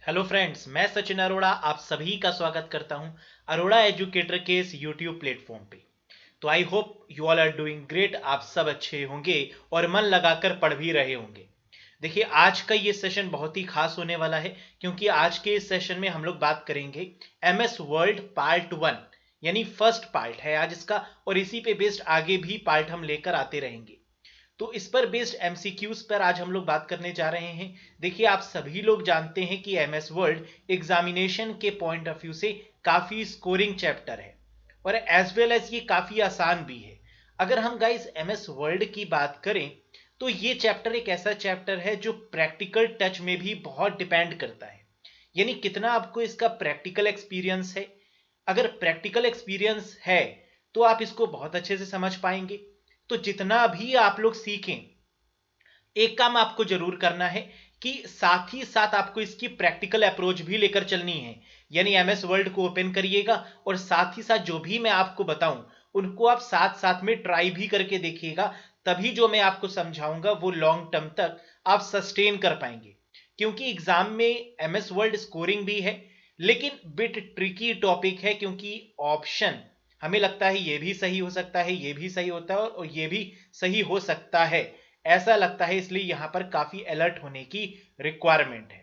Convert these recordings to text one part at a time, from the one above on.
Hello friends, मैं सचिन अरोड़ा आप सभी का स्वागत करता हूं अरोड़ा एजुकेटर के इस यूट्यूब प्लेटफॉर्म पे। तो I hope you all are doing great. आप सब अच्छे होंगे और मन लगाकर पढ़ भी रहे होंगे। देखिए, आज का ये सेशन बहुत ही खास होने वाला है क्योंकि आज के इस सेशन में हम लोग बात करेंगे एमएस वर्ल्ड पार्ट 1, यानी फर्स्ट पार्ट है आज इसका, और इसी पे बेस्ड आगे भी पार्ट हम लेकर आते रहेंगे। तो इस पर बेस्ड एमसीक्यूज पर आज हम लोग बात करने जा रहे हैं। देखिए, आप सभी लोग जानते हैं कि एमएस वर्ड एग्जामिनेशन के पॉइंट ऑफ व्यू से काफी स्कोरिंग चैप्टर है और एज वेल एज ये काफी आसान भी है। अगर हम गाइस एमएस वर्ड की बात करें तो ये चैप्टर एक ऐसा चैप्टर है जो प्रैक्टिकल टच में भी बहुत डिपेंड करता है, यानी कितना आपको इसका प्रैक्टिकल एक्सपीरियंस है। अगर प्रैक्टिकल एक्सपीरियंस है तो आप इसको बहुत अच्छे से समझ पाएंगे। तो जितना भी आप लोग सीखें, एक काम आपको जरूर करना है कि साथ ही साथ आपको इसकी प्रैक्टिकल अप्रोच भी लेकर चलनी है। यानी एमएस वर्ल्ड को ओपन करिएगा और साथ ही साथ जो भी मैं आपको बताऊं उनको आप साथ साथ में ट्राई भी करके देखिएगा। तभी जो मैं आपको समझाऊंगा वो लॉन्ग टर्म तक आप सस्टेन कर पाएंगे। क्योंकि एग्जाम में एमएस वर्ल्ड स्कोरिंग भी है, लेकिन बिट ट्रिकी टॉपिक है क्योंकि ऑप्शन हमें लगता है ये भी सही हो सकता है, ये भी सही होता है और ये भी सही हो सकता है, ऐसा लगता है। इसलिए यहां पर काफी अलर्ट होने की रिक्वायरमेंट है।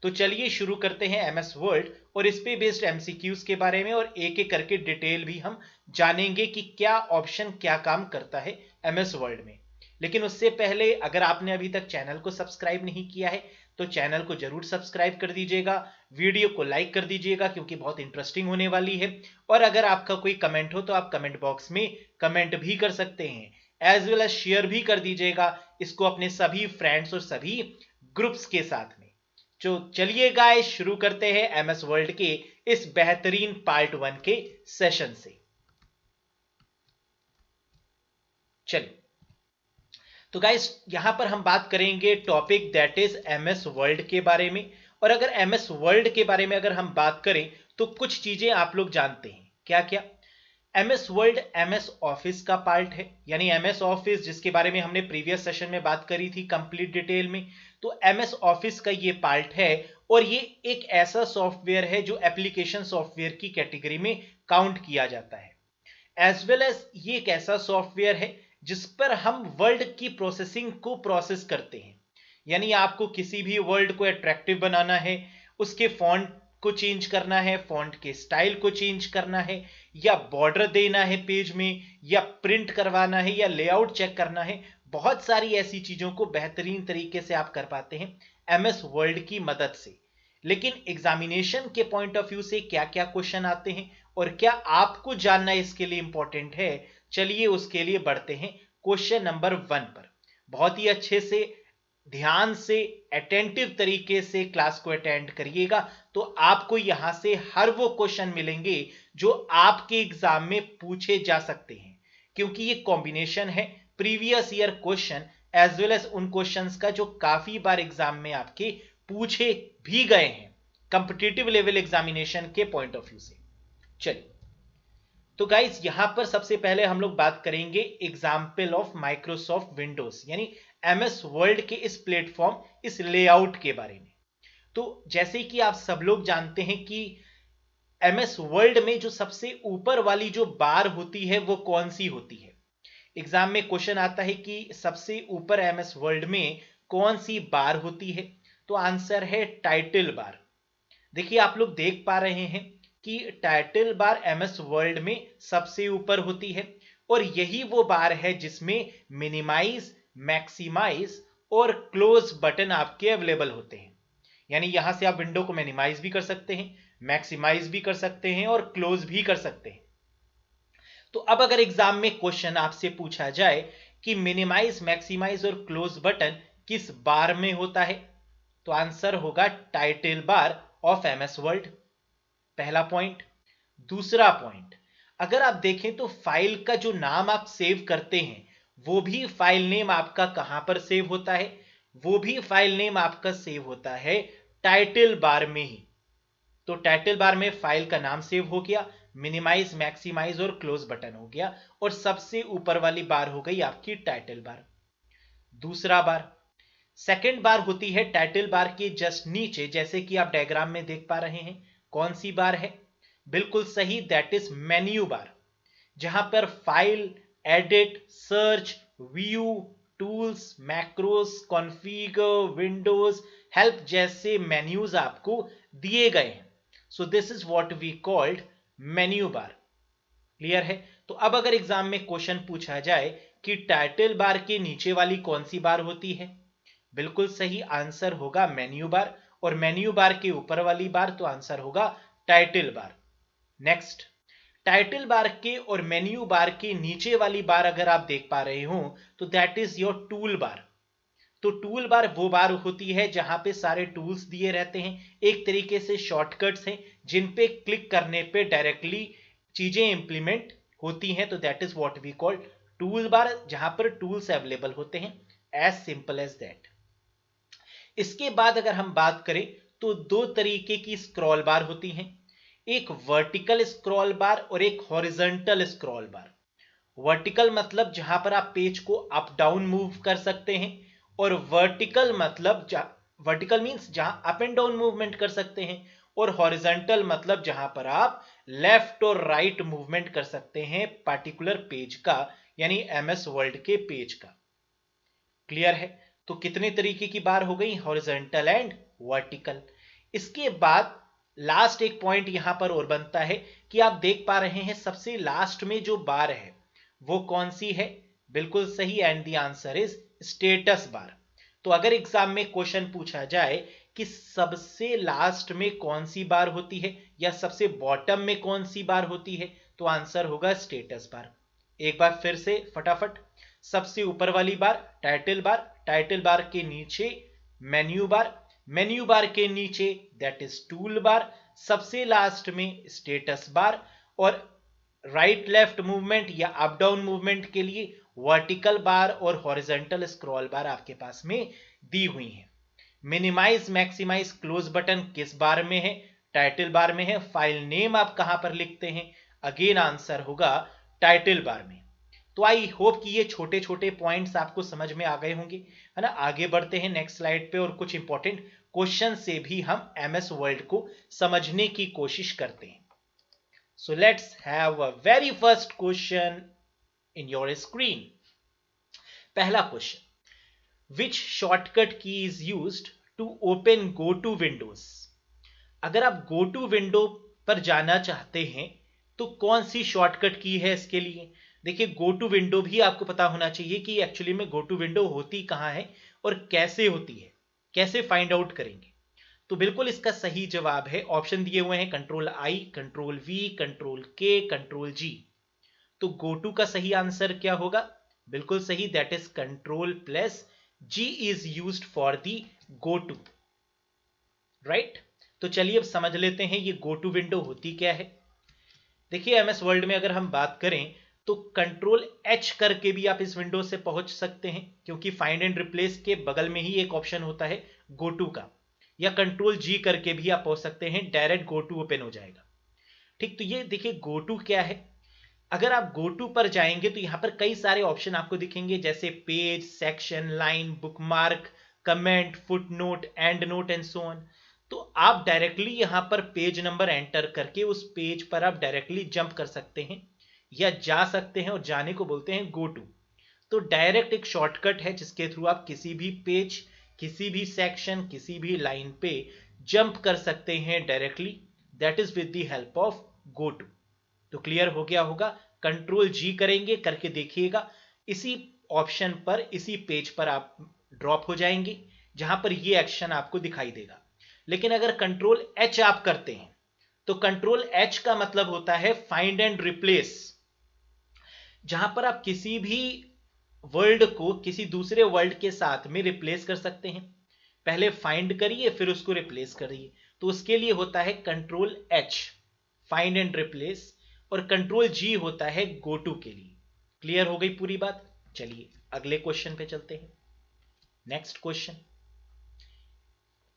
तो चलिए शुरू करते हैं एमएस वर्ड और इस पे बेस्ड एमसीक्यूज के बारे में, और एक एक करके डिटेल भी हम जानेंगे कि क्या ऑप्शन क्या काम करता है एमएस वर्ड में। लेकिन उससे पहले अगर आपने अभी तक चैनल को सब्सक्राइब नहीं किया है तो चैनल को जरूर सब्सक्राइब कर दीजिएगा, वीडियो को लाइक कर दीजिएगा क्योंकि बहुत इंटरेस्टिंग होने वाली है। और अगर आपका कोई कमेंट हो तो आप कमेंट बॉक्स में कमेंट भी कर सकते हैं, एज वेल एज शेयर भी कर दीजिएगा इसको अपने सभी फ्रेंड्स और सभी ग्रुप्स के साथ में। तो चलिए गाइस, शुरू करते हैं एमएस वर्ल्ड के इस बेहतरीन पार्ट 1 के सेशन से। चलिए, तो गाइस यहां पर हम बात करेंगे topic that is MS world के बारे में। और अगर एमएस वर्ल्ड के बारे में अगर हम बात करें तो कुछ चीजें आप लोग जानते हैं, क्या क्या। एमएस वर्ल्ड एमएस ऑफिस का पार्ट है, यानी एमएस ऑफिस जिसके बारे में हमने प्रीवियस सेशन में बात करी थी कंप्लीट डिटेल में, तो एमएस ऑफिस का ये पार्ट है। और ये एक ऐसा सॉफ्टवेयर है जो एप्लीकेशन सॉफ्टवेयर की कैटेगरी में काउंट किया जाता है। एज वेल एज ये एक ऐसा सॉफ्टवेयर है जिस पर हम वर्ड की प्रोसेसिंग को प्रोसेस करते हैं। यानी आपको किसी भी वर्ड को अट्रैक्टिव बनाना है, उसके फॉन्ट को चेंज करना है, फॉन्ट के स्टाइल को चेंज करना है, या बॉर्डर देना है पेज में, या प्रिंट करवाना है, या लेआउट चेक करना है, बहुत सारी ऐसी चीजों को बेहतरीन तरीके से आप कर पाते हैं एमएस वर्ड की मदद से। लेकिन एग्जामिनेशन के पॉइंट ऑफ व्यू से क्या क्या क्वेश्चन आते हैं और क्या आपको जानना इसके लिए इंपॉर्टेंट है, चलिए उसके लिए बढ़ते हैं क्वेश्चन नंबर 1 पर। बहुत ही अच्छे से ध्यान से अटेंटिव तरीके से क्लास को अटेंड करिएगा तो आपको यहां से हर वो क्वेश्चन मिलेंगे जो आपके एग्जाम में पूछे जा सकते हैं। क्योंकि ये कॉम्बिनेशन है previous year question as well as उन क्वेश्चंस का जो काफी बार एग्जाम में आपके पूछे भी गए हैं कंपिटिटिव लेवल एग्जामिनेशन के पॉइंट ऑफ व्यू से। चलिए, तो गाइस यहां पर सबसे पहले हम लोग बात करेंगे एग्जाम्पल ऑफ माइक्रोसॉफ्ट विंडोज, यानी एमएस वर्ल्ड के इस प्लेटफॉर्म, इस लेआउट के बारे में। तो जैसे कि आप सब लोग जानते हैं कि एमएस वर्ल्ड में जो सबसे ऊपर वाली जो बार होती है वो कौन सी होती है। एग्जाम में क्वेश्चन आता है कि सबसे ऊपर एमएस वर्ल्ड में कौन सी बार होती है, तो आंसर है टाइटल बार। देखिए, आप लोग देख पा रहे हैं कि टाइटल बार एमएस वर्ल्ड में सबसे ऊपर होती है और यही वो बार है जिसमें मिनिमाइज, मैक्सिमाइज और क्लोज बटन आपके अवेलेबल होते हैं। यानी यहां से आप विंडो को मिनिमाइज भी कर सकते हैं, मैक्सिमाइज भी कर सकते हैं और क्लोज भी कर सकते हैं। तो अब अगर एग्जाम में क्वेश्चन आपसे पूछा जाए कि मिनिमाइज, मैक्सिमाइज और क्लोज बटन किस बार में होता है, तो आंसर होगा title bar of MS word. पहला पॉइंट। दूसरा पॉइंट, अगर आप देखें तो फाइल का जो नाम आप सेव करते हैं वो भी फाइल नेम आपका कहां पर सेव होता है, वो भी फाइल नेम आपका सेव होता है टाइटल बार में ही। तो टाइटल बार में फाइल का नाम सेव हो गया, मिनिमाइज, मैक्सिमाइज और क्लोज बटन हो गया, और सबसे ऊपर वाली बार हो गई आपकी टाइटल बार। दूसरा बार, सेकंड बार होती है टाइटल बार के जस्ट नीचे, जैसे कि आप डायग्राम में देख पा रहे हैं। कौन सी बार है? बिल्कुल सही, दैट इज मेन्यू बार, जहां पर file, edit, search, view, tools, macros, configure, windows, help जैसे मेन्यूज आपको दिए गए हैं। So this is what we called menu bar. Clear है? तो अब अगर एग्जाम में क्वेश्चन पूछा जाए कि टाइटल बार के नीचे वाली कौन सी बार होती है, बिल्कुल सही आंसर होगा मेन्यू बार, और मेन्यू बार के ऊपर वाली बार तो आंसर होगा title bar. Next, title bar के और मेन्यू बार के नीचे वाली बार अगर आप देख पा रहे हो तो that is your tool bar. तो टूल बार वो बार होती है जहां पे सारे टूल्स दिए रहते हैं, एक तरीके से शॉर्टकट्स हैं जिन पे क्लिक करने पे डायरेक्टली चीजें इंप्लीमेंट होती हैं। तो that is what we call tool bar, जहां पर टूल्स अवेलेबल होते हैं। As simple as that. इसके बाद अगर हम बात करें तो दो तरीके की स्क्रॉल बार होती हैं, एक वर्टिकल स्क्रॉल बार और एक हॉरिजॉन्टल स्क्रॉल बार। वर्टिकल मतलब जहां पर आप पेज को अप डाउन मूव कर सकते हैं, और वर्टिकल मतलब वर्टिकल मींस जहां अप एंड डाउन मूवमेंट कर सकते हैं, और हॉरिजॉन्टल मतलब जहां पर आप लेफ्ट और राइट मूवमेंट कर सकते हैं पार्टिकुलर पेज का, यानी एमएस वर्ल्ड के पेज का। क्लियर है? तो कितने तरीके की बार हो गई? Horizontal and vertical. इसके बाद लास्ट एक पॉइंट यहां पर और बनता है कि आप देख पा रहे हैं सबसे लास्ट में जो बार है वो कौन सी है? बिल्कुल सही, and the answer is status bar. तो अगर एग्जाम में क्वेश्चन पूछा जाए कि सबसे लास्ट में कौन सी बार होती है या सबसे बॉटम में कौन सी बार होती है, तो आंसर होगा स्टेटस बार। एक बार फिर से फटाफट, सबसे ऊपर वाली बार टाइटल बार, टाइटल बार के नीचे मेन्यू बार, मेन्यू बार के नीचे दैट इज टूल बार, सबसे लास्ट में स्टेटस बार, और राइट लेफ्ट मूवमेंट या अप डाउन मूवमेंट के लिए वर्टिकल बार और हॉरिजॉन्टल स्क्रॉल बार आपके पास में दी हुई है। मिनिमाइज, मैक्सिमाइज, क्लोज बटन किस बार में है? टाइटल बार में है। फाइल नेम आप कहां पर लिखते हैं? अगेन आंसर होगा टाइटल बार में। तो आई होप कि ये छोटे छोटे पॉइंट्स आपको समझ में आ गए होंगे, है ना। आगे बढ़ते हैं नेक्स्ट स्लाइड पे और कुछ इंपॉर्टेंट क्वेश्चन से भी हम एमएस वर्ल्ड को समझने की कोशिश करते हैं। So let's have a very first question in your screen. पहला question, which shortcut key is used to open go to windows? अगर आप गो टू विंडो पर जाना चाहते हैं तो कौन सी शॉर्टकट की है इसके लिए? देखिए, गो टू विंडो भी आपको पता होना चाहिए कि एक्चुअली में गो टू विंडो होती कहां है और कैसे होती है, कैसे फाइंड आउट करेंगे। तो बिल्कुल इसका सही जवाब है, ऑप्शन दिए हुए हैं control I, control we, control के, कंट्रोल जी। तो गो टू का सही आंसर क्या होगा? बिल्कुल सही, that is control plus G is used for the go to, right. तो चलिए अब समझ लेते हैं ये गो टू विंडो होती क्या है। देखिए, एमएस वर्ल्ड में अगर हम बात करें तो कंट्रोल एच करके भी आप इस विंडो से पहुंच सकते हैं, क्योंकि फाइंड एंड रिप्लेस के बगल में ही एक ऑप्शन होता है गो टू का, या कंट्रोल जी करके भी आप पहुंच सकते हैं, डायरेक्ट गो टू ओपन हो जाएगा। ठीक, तो ये देखिए गो टू क्या है। अगर आप गो टू पर जाएंगे तो यहां पर कई सारे ऑप्शन आपको दिखेंगे, जैसे page, section, line, bookmark, comment, foot note, and note and so on. तो आप डायरेक्टली यहां पर पेज नंबर एंटर करके उस पेज पर आप डायरेक्टली जंप कर सकते हैं या जा सकते हैं, और जाने को बोलते हैं गो टू। तो डायरेक्ट एक शॉर्टकट है जिसके थ्रू आप किसी भी पेज, किसी भी सेक्शन, किसी भी लाइन पे जंप कर सकते हैं directly, that is with the help of go to. तो क्लियर हो गया होगा। कंट्रोल जी करेंगे, करके देखिएगा, इसी ऑप्शन पर, इसी पेज पर आप ड्रॉप हो जाएंगे जहां पर ये एक्शन आपको दिखाई देगा। लेकिन अगर कंट्रोल एच आप करते हैं तो कंट्रोल एच का मतलब होता है फाइंड एंड रिप्लेस, जहां पर आप किसी भी वर्ल्ड को किसी दूसरे वर्ल्ड के साथ में रिप्लेस कर सकते हैं। पहले फाइंड करिए फिर उसको रिप्लेस करिए, तो उसके लिए होता है control H, find and replace, और कंट्रोल जी होता है गो टू के लिए। क्लियर हो गई पूरी बात? चलिए अगले क्वेश्चन पे चलते हैं। नेक्स्ट क्वेश्चन,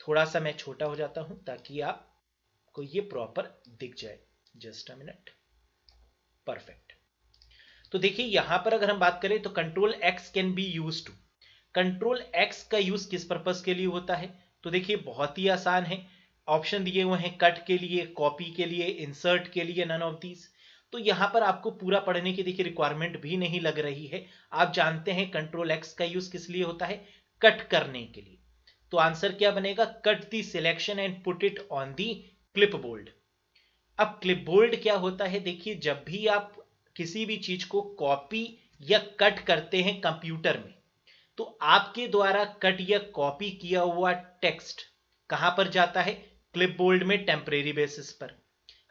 थोड़ा सा मैं छोटा हो जाता हूं ताकि आपको ये प्रॉपर दिख जाए। Just a minute. परफेक्ट। तो देखिए यहां पर अगर हम बात करें तो control X can be use to, control X का यूज किस पर्पस के लिए होता है? तो देखिए बहुत ही आसान है, ऑप्शन दिए हुए हैं कट के लिए, कॉपी के लिए, इंसर्ट के लिए, नन ऑफ दीज। तो यहां पर आपको पूरा पढ़ने की देखिए रिक्वायरमेंट भी नहीं लग रही है, आप जानते हैं कंट्रोल एक्स का यूज किस लिए होता है? कट करने के लिए। तो आंसर क्या बनेगा? Cut the selection and put it on the clipboard. अब क्लिपबोर्ड क्या होता है? देखिए जब भी आप किसी भी चीज को कॉपी या कट करते हैं कंप्यूटर में, तो आपके द्वारा कट या कॉपी किया हुआ टेक्स्ट कहां पर जाता है? क्लिपबोर्ड में, टेम्परेरी बेसिस पर,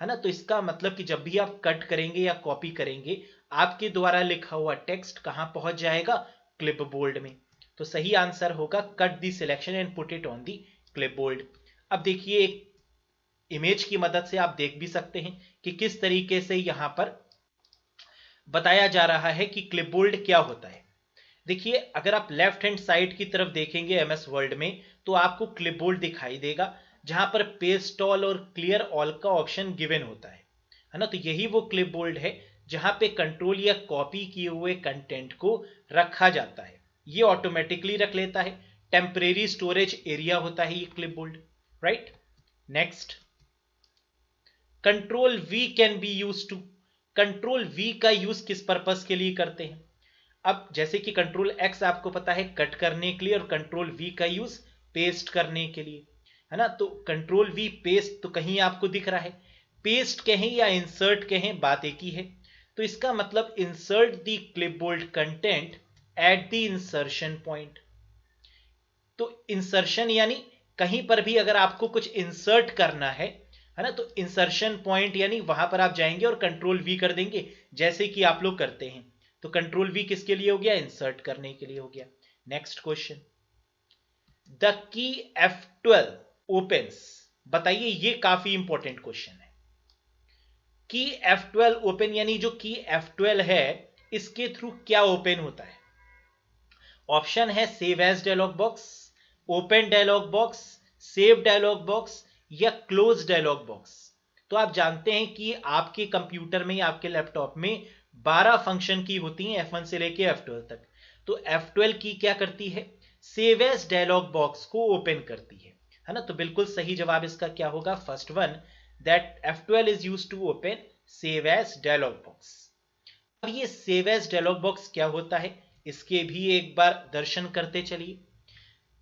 है ना। तो इसका मतलब कि जब भी आप कट करेंगे या कॉपी करेंगे, आपके द्वारा लिखा हुआ टेक्स्ट कहां पहुंच जाएगा? क्लिपबोर्ड में। तो सही आंसर होगा cut the selection and put it on the clipboard. अब देखिए एक इमेज की मदद से आप देख भी सकते हैं कि किस तरीके से यहां पर बताया जा रहा है कि क्लिपबोर्ड क्या होता है। देखिए अगर आप लेफ्ट हैंड साइड की तरफ देखेंगे एमएस वर्ड में, तो आपको क्लिपबोर्ड दिखाई देगा जहां पर पेस्ट ऑल और क्लियर ऑल का ऑप्शन गिवन होता है ना। तो यही वो क्लिपबोर्ड है जहां पे कंट्रोल या कॉपी किए हुए कंटेंट को रखा जाता है, ये ऑटोमेटिकली रख लेता है। टेम्परेरी स्टोरेज एरिया होता है ये clipboard, right. Next, control V can be use to. Control V का यूज किस पर्पस के लिए करते हैं? अब जैसे कि कंट्रोल एक्स आपको पता है कट करने के लिए, और कंट्रोल वी का यूज पेस्ट करने के लिए, है ना। तो कंट्रोल वी पेस्ट तो कहीं आपको दिख रहा है, पेस्ट कहें या इंसर्ट कहें बात एक ही है। तो इसका मतलब insert the clipboard content at the insertion point. तो इंसर्शन यानी कहीं पर भी अगर आपको कुछ इंसर्ट करना है ना, तो इंसर्शन पॉइंट यानी वहां पर आप जाएंगे और कंट्रोल वी कर देंगे, जैसे कि आप लोग करते हैं। तो कंट्रोल वी किसके लिए हो गया? इंसर्ट करने के लिए हो गया। Next question, the key F12 opens. बताइए, ये काफी इंपॉर्टेंट क्वेश्चन है। की F12 ओपन यानी जो की F12 है, इसके थ्रू क्या ओपन होता है? ऑप्शन है save as dialog box, open dialog box, save dialog box या क्लोज डायलॉग बॉक्स। तो आप जानते हैं कि आपके कंप्यूटर में या आपके लैपटॉप में 12 फंक्शन की होती हैं, F1 से लेके F12 तक। तो F12 की क्या करती है? सेव एज डायलॉग बॉक्स को ओपन करती है ना। तो बिल्कुल सही जवाब इसका क्या होगा? First one, that F12 is used to open save as dialog box. अब ये सेव एज डायलॉग बॉक्स क्या होता है, इसके भी एक बार दर्शन करते चलिए।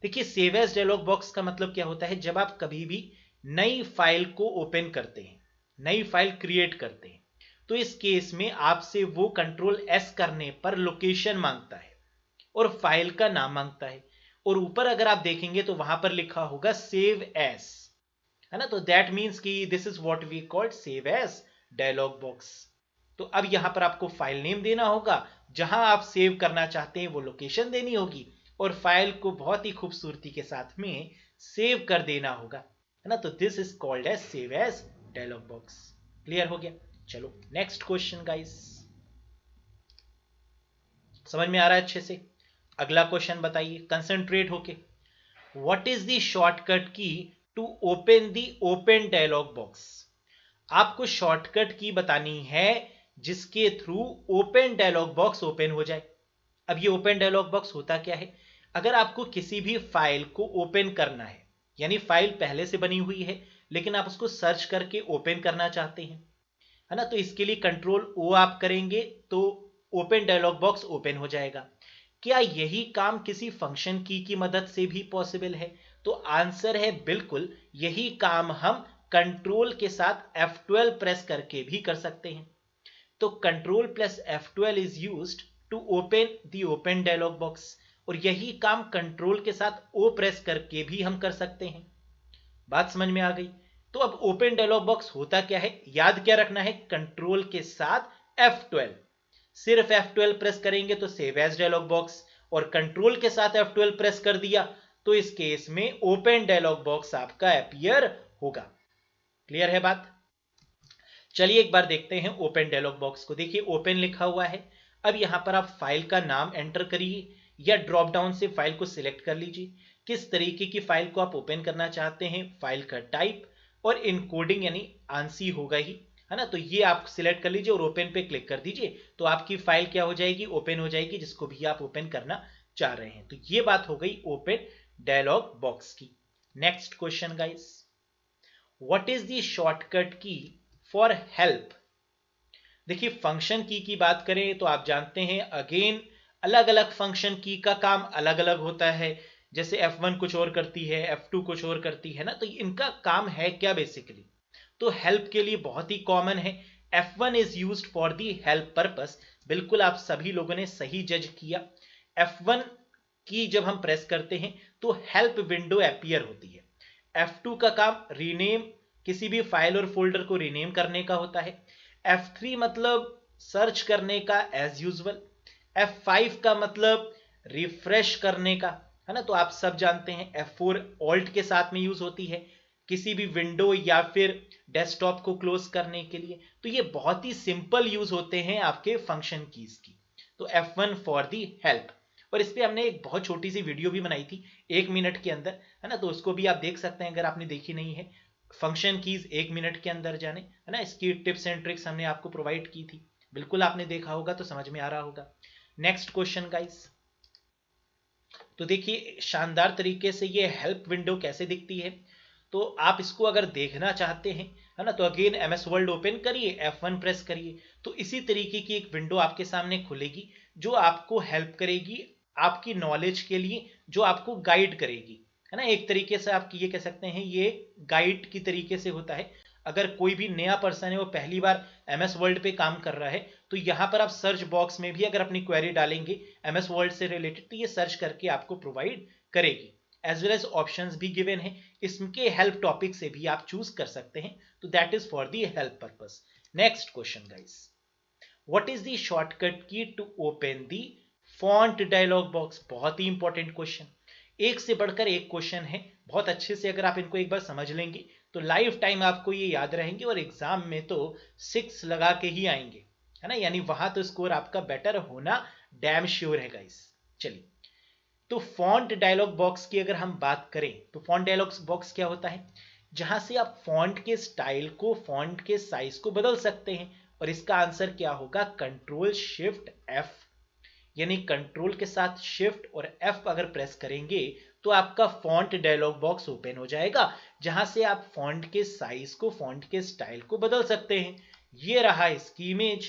देखिए सेव एज डायलॉग बॉक्स का मतलब क्या होता है? जब आप कभी भी नई फाइल को ओपन करते हैं, नई फाइल क्रिएट करते हैं, तो इस केस में आपसे वो कंट्रोल एस करने पर लोकेशन मांगता है और फाइल का नाम मांगता है, और ऊपर अगर आप देखेंगे तो वहां पर लिखा होगा सेव एस, है ना। तो दैट मीन्स कि this is what we called save as dialog box. तो अब यहां पर आपको फाइल नेम देना होगा, जहां आप सेव करना चाहते हैं वो लोकेशन देनी होगी, और फाइल को बहुत ही खूबसूरती के साथ में सेव कर देना होगा, है ना। तो this is called as save as dialog box. Clear हो गया? चलो नेक्स्ट क्वेश्चन गाइस, समझ में आ रहा है अच्छे से? अगला क्वेश्चन बताइए कंसंट्रेट होके। What is the shortcut key to open the open dialog box? आपको शॉर्टकट की बतानी है जिसके through open dialog box open हो जाए। अब ये ओपन डायलॉग बॉक्स होता क्या है? अगर आपको किसी भी फाइल को ओपन करना है, यानी फाइल पहले से बनी हुई है लेकिन आप उसको सर्च करके ओपन करना चाहते हैं, है ना, तो इसके लिए कंट्रोल ओ आप करेंगे तो ओपन डायलॉग बॉक्स ओपन हो जाएगा। क्या यही काम किसी फंक्शन की मदद से भी पॉसिबल है? तो आंसर है बिल्कुल, यही काम हम कंट्रोल के साथ F12 प्रेस करके भी कर सकते हैं। तो control plus F12 is used to open the open dialog box, और यही काम कंट्रोल के साथ O प्रेस करके भी हम कर सकते हैं। बात समझ में आ गई? तो अब ओपन डायलॉग बॉक्स होता क्या है, याद क्या रखना है? कंट्रोल के साथ F12, सिर्फ F12 प्रेस करेंगे तो सेव एज डायलॉग बॉक्स, और कंट्रोल के साथ F12 प्रेस कर दिया तो इस केस में ओपन डायलॉग बॉक्स आपका अपीयर होगा। क्लियर है बात? चलिए एक बार देखते हैं ओपन डायलॉग बॉक्स को। देखिए ओपन लिखा हुआ है, अब यहां पर आप फाइल का नाम एंटर करिए या ड्रॉप डाउन से फाइल को सिलेक्ट कर लीजिए, किस तरीके की फाइल को आप ओपन करना चाहते हैं, फाइल का टाइप, और इनकोडिंग यानी आंसी होगा ही, है ना। तो ये आप सिलेक्ट कर लीजिए और ओपन पे क्लिक कर दीजिए, तो आपकी फाइल क्या हो जाएगी? ओपन हो जाएगी, जिसको भी आप ओपन करना चाह रहे हैं। तो ये बात हो गई ओपन डायलॉग बॉक्स की। Next question guys, what is the shortcut की फॉर हेल्प? देखिए फंक्शन की बात करें तो आप जानते हैं अगेन अलग अलग फंक्शन की का काम अलग अलग होता है। जैसे F1 कुछ और करती है, F2 कुछ और करती है ना, तो इनका काम है क्या बेसिकली? तो हेल्प के लिए बहुत ही कॉमन है, F1 is used for the help purpose. बिल्कुल आप सभी लोगों ने सही जज किया। F1 की जब हम प्रेस करते हैं तो हेल्प विंडो अपीयर होती है। F2 का काम रीनेम, किसी भी फाइल और फोल्डर को रीनेम करने का होता है। F3 मतलब सर्च करने का एज यूजुअल। F5 का मतलब रिफ्रेश करने का, है ना, तो आप सब जानते हैं। F4 ऑल्ट के साथ में यूज होती है किसी भी विंडो या फिर डेस्कटॉप को क्लोज करने के लिए। तो ये बहुत ही सिंपल यूज होते हैं आपके फंक्शन कीज की। तो F1 फॉर दी हेल्प, और इस पे हमने एक बहुत छोटी सी वीडियो भी बनाई थी 1 मिनट के अंदर, है ना, तो उसको भी आप देख सकते हैं अगर आपने देखी नहीं है। फंक्शन कीज 1 मिनट के अंदर जाने, है ना, इसकी टिप्स एंड ट्रिक्स हमने आपको प्रोवाइड की थी। बिल्कुल आपने देखा होगा तो समझ में आ रहा होगा। नेक्स्ट क्वेश्चन गाइस, तो देखिए शानदार तरीके से ये हेल्प विंडो कैसे दिखती है। तो आप इसको अगर देखना चाहते हैं, है ना, तो अगेन MS वर्ल्ड ओपन करिए, F1 प्रेस करिए, तो इसी तरीके की एक विंडो आपके सामने खुलेगी जो आपको हेल्प करेगी आपकी नॉलेज के लिए, जो आपको गाइड करेगी, है ना। एक तरीके से आप ये कह सकते हैं ये गाइड की तरीके से होता है। अगर कोई भी नया पर्सन है, वो पहली बार MS वर्ल्ड पे काम कर रहा है, तो यहाँ पर आप सर्च बॉक्स में भी अगर अपनी क्वेरी डालेंगे MS वर्ल्ड से रिलेटेड, तो ये सर्च करके आपको प्रोवाइड करेगी। एज वेल एज ऑप्शंस भी गिवन है, इसके हेल्प टॉपिक से भी आप चूज कर सकते हैं। तो that is for the help purpose. Next question guys, what is the shortcut key to open the font dialog box? बहुत ही इंपॉर्टेंट क्वेश्चन, एक से बढ़कर एक क्वेश्चन है। बहुत अच्छे से अगर आप इनको एक बार समझ लेंगे तो लाइफ टाइम आपको ये याद रहेंगे, और एग्जाम में तो 6 लगा के ही आएंगे, है ना, यानी वहां तो स्कोर आपका बेटर होना डैम श्योर है गाइस। चलिए, तो फॉन्ट डायलॉग बॉक्स की अगर हम बात करें तो फॉन्ट डायलॉग बॉक्स क्या होता है? जहां से आप फॉन्ट के स्टाइल को, फॉन्ट के साइज को बदल सकते हैं। और इसका आंसर क्या होगा? कंट्रोल शिफ्ट एफ, यानी कंट्रोल के साथ शिफ्ट और एफ अगर प्रेस करेंगे तो आपका फॉन्ट डायलॉग बॉक्स ओपन हो जाएगा, जहां से आप फॉन्ट के साइज को, फॉन्ट के स्टाइल को बदल सकते हैं। ये रहा इसकी इमेज।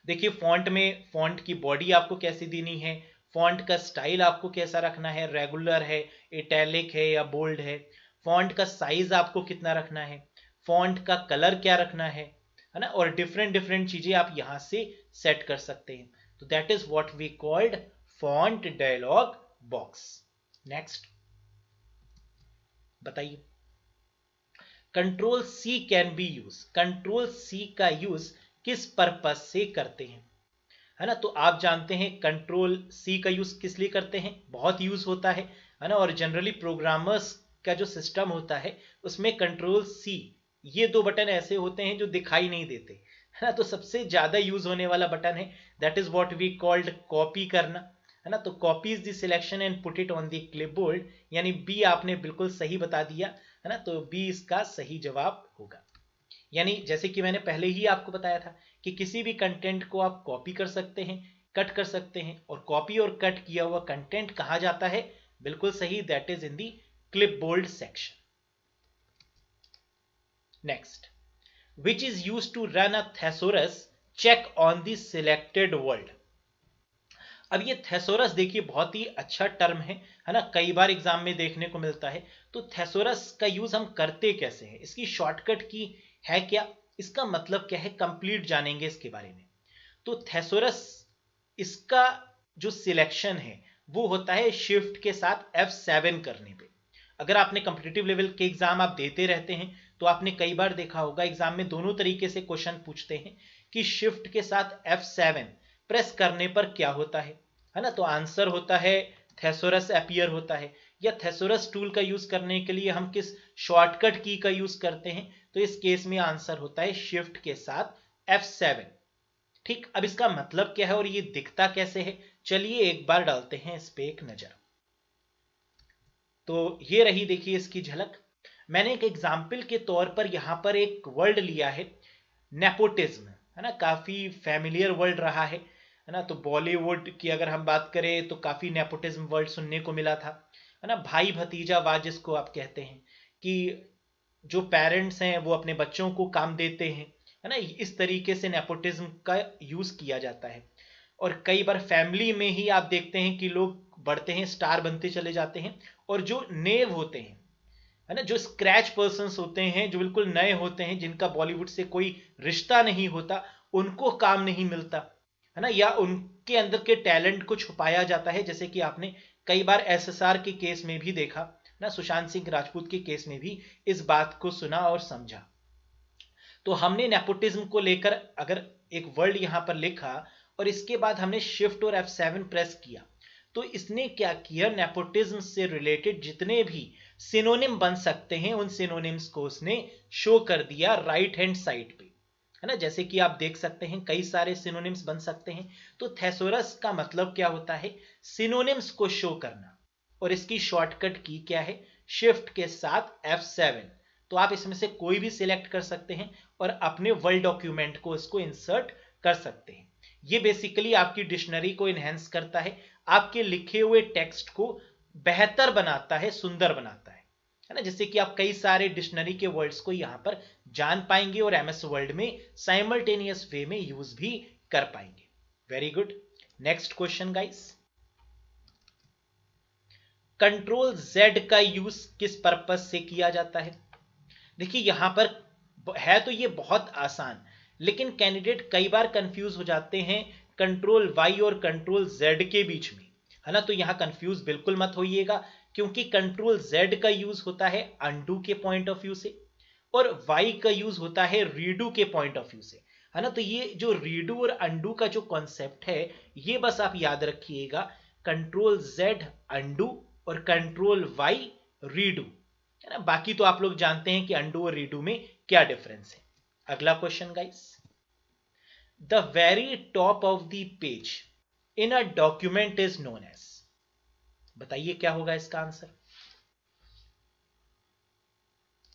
देखिए फॉन्ट में फॉन्ट की बॉडी आपको कैसी देनी है, फॉन्ट का स्टाइल आपको कैसा रखना है, रेगुलर है, इटैलिक है या बोल्ड है, फॉन्ट का साइज आपको कितना रखना है, फॉन्ट का कलर क्या रखना है ना, और डिफरेंट डिफरेंट चीजें आप यहां से सेट कर सकते हैं। तो that is what we called font dialog box. Next बताइए, control C can be use, control C का यूज किस पर्पज से करते हैं, है ना। तो आप जानते हैं कंट्रोल सी का यूज किस लिए करते हैं, बहुत यूज होता है ना, और जनरली प्रोग्रामर्स का जो सिस्टम होता है उसमें कंट्रोल सी, ये दो बटन ऐसे होते हैं जो दिखाई नहीं देते, है ना, तो सबसे ज्यादा यूज होने वाला बटन है। That is what we called copy करना, है ना। तो copy is the selection and put it on the clipboard, यानी बी आपने बिल्कुल सही बता दिया, है ना, तो बी इसका सही जवाब होगा। यानी जैसे कि मैंने पहले ही आपको बताया था कि किसी भी कंटेंट को आप कॉपी कर सकते हैं, कट कर सकते हैं, और कॉपी और कट किया हुआ कंटेंट कहाँ जाता है? बिल्कुल सही, that is in the clipboard section. Next, which is used to run a thesaurus check on the selected word। अब ये thesaurus देखिए बहुत ही अच्छा टर्म है ना, कई बार एग्जाम में देखने को मिलता है। तो thesaurus का यूज हम करते कैसे हैं, इसकी शॉर्टकट की है क्या, इसका मतलब क्या है, कंप्लीट जानेंगे इसके बारे में। तो thesaurus, इसका जो सिलेक्शन है वो होता है शिफ्ट के साथ F7 करने पे। अगर आपने कॉम्पिटिटिव लेवल के एग्जाम आप देते रहते हैं तो आपने कई बार देखा होगा एग्जाम में दोनों तरीके से क्वेश्चन पूछते हैं कि शिफ्ट के साथ F7 प्रेस करने पर क्या होता है ना। तो आंसर होता है थेसोरस अपीयर होता है, या थेसोरस टूल का यूज करने के लिए हम किस शॉर्टकट की का यूज करते हैं, तो इस केस में आंसर होता है शिफ्ट के साथ F7। ठीक, अब इसका मतलब क्या है और ये दिखता कैसे है, चलिए एक बार डालते हैं इस पे एक नजर। तो ये रही देखिए इसकी झलक। मैंने एक एग्जाम्पल के तौर पर यहां पर एक वर्ड लिया है, नेपोटिज्म, है ना, काफी फैमिलियर वर्ड रहा है। है ना। तो बॉलीवुड की अगर हम बात करें तो काफी नेपोटिज्म वर्ड सुनने को मिला था, है ना। भाई भतीजावाद जिसको आप कहते हैं, कि जो पेरेंट्स हैं वो अपने बच्चों को काम देते हैं, है ना। इस तरीके से नेपोटिज्म का यूज किया जाता है। और कई बार फैमिली में ही आप देखते हैं कि लोग बढ़ते हैं, स्टार बनते चले जाते हैं, और जो नेव होते हैं, है ना, जो स्क्रैच पर्सन्स होते हैं, जो बिल्कुल नए होते हैं, जिनका बॉलीवुड से कोई रिश्ता नहीं होता, उनको काम नहीं मिलता, है ना, या उनके अंदर के टैलेंट को छुपाया जाता है। जैसे कि आपने कई बार एसएसआर के केस में भी देखा ना, सुशांत सिंह राजपूत के केस में भी इस बात को सुना और समझा। तो हमने नेपोटिज्म को लेकर अगर एक वर्ड यहां पर लिखा और इसके बाद हमने शिफ्ट और F7 प्रेस किया, तो इसने क्या किया, नेपोटिज्म से रिलेटेड जितने भी सिनोनिम बन सकते हैं उन सिनोनिम्स को उसने शो कर दिया राइट हैंड साइड पे, है ना। जैसे कि आप देख सकते हैं कई सारे सिनोनिम्स बन सकते हैं। तो थेसोरस का मतलब क्या होता है, सिनोनिम्स को शो करना, और इसकी शॉर्टकट की क्या है, शिफ्ट के साथ F7। तो आप इसमें से कोई भी सिलेक्ट कर सकते हैं और अपने वर्ड डॉक्यूमेंट को इसको इंसर्ट कर सकते हैं। ये बेसिकली आपकी डिक्शनरी को इनहेंस करता है, आपके लिखे हुए टेक्स्ट को बेहतर बनाता है, सुंदर बनाता है ना। जैसे कि आप कई सारे डिक्शनरी के वर्ड्स को यहां पर जान पाएंगे और एमएस वर्ड में साइमल्टेनियस वे में यूज भी कर पाएंगे। Very good. Next question guys, control Z का यूज किस पर्पज से किया जाता है। देखिए यहां पर है तो ये बहुत आसान, लेकिन कैंडिडेट कई बार कंफ्यूज हो जाते हैं कंट्रोल वाई और कंट्रोल जेड के बीच में, है ना। तो यहां कंफ्यूज बिल्कुल मत होइएगा, क्योंकि कंट्रोल जेड का यूज होता है अनडू के पॉइंट ऑफ व्यू से, और वाई का यूज होता है रीडू के पॉइंट ऑफ व्यू से, है ना। तो ये जो रीडू और अनडू का जो कॉन्सेप्ट है, ये बस आप याद रखिएगा, कंट्रोल जेड अनडू और कंट्रोल वाई रीडू, है ना। बाकी तो आप लोग जानते हैं कि अंडू और रीडू में क्या डिफरेंस है। अगला question guys, the very top of the page in a document is known as, बताइए क्या होगा इसका आंसर,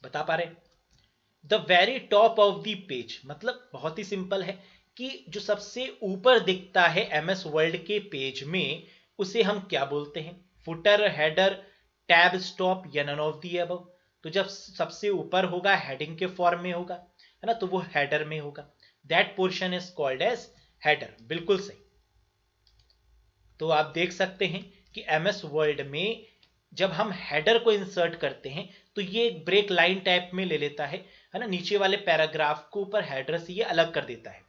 बता पा रहे। The very top of the page मतलब बहुत ही सिंपल है, कि जो सबसे ऊपर दिखता है एमएस वर्ल्ड के पेज में, उसे हम क्या बोलते हैं, फुटर, हेडर, टैब, स्टॉप या नन ऑफ दी अबव। तो जब सबसे ऊपर होगा हेडिंग के फॉर्म में होगा, है ना, तो वो हेडर में होगा, that portion is called as header. बिल्कुल सही। तो आप देख सकते हैं कि एमएस वर्ल्ड में जब हम हेडर को इंसर्ट करते हैं तो ये एक ब्रेक लाइन टाइप में ले लेता है ना, नीचे वाले पैराग्राफ को ऊपर हेडर से ये अलग कर देता है।